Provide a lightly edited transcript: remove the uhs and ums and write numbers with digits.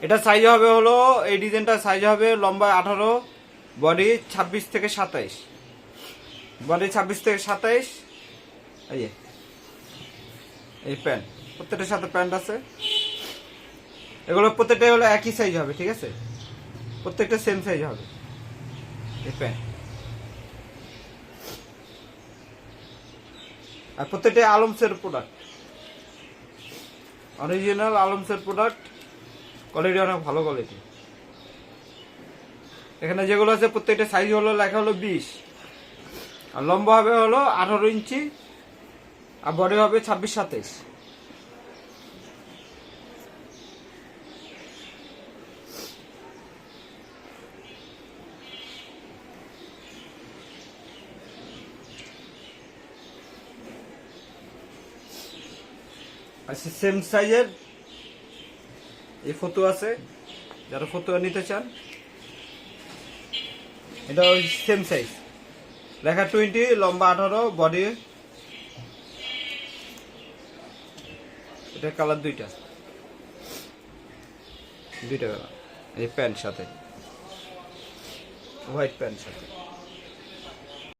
এটা সাইজ হবে হলো, এই ডিজাইনটা সাইজ হবে লম্বা 18, বডি 26 থেকে 27, বডি 26 থেকে 27। এই যে এই প্যান্ট, প্রত্যেকটার সাথে প্যান্ট আছে। এগুলো প্রত্যেকটাই হলো একই সাইজ হবে, ঠিক আছে, প্রত্যেকটা সেম সাইজ হবে। এই প্যান্ট আর প্রত্যেকটাই আলমসের প্রোডাক্ট, অরিজিনাল আলমসের প্রোডাক্ট, কোয়ালিটি অনেক ভালো কোয়ালিটি। এখানে যেগুলো আছে প্রত্যেকটা সাইজ হলো লেখা হলো 20, আর লম্বা হবে হলো 18 ইঞ্চি, আর বডি হবে 26-27। আচ্ছা, সেম সাইজের এই ফটো আছে, যারা ফটো নিতে চান এটা ওই সেম সাইজ, লেখা 20, লম্বা 18, বডি এটা কালার দুইটা কালার। এই প্যান্ট সাথে, হোয়াইট প্যান্ট সাথে।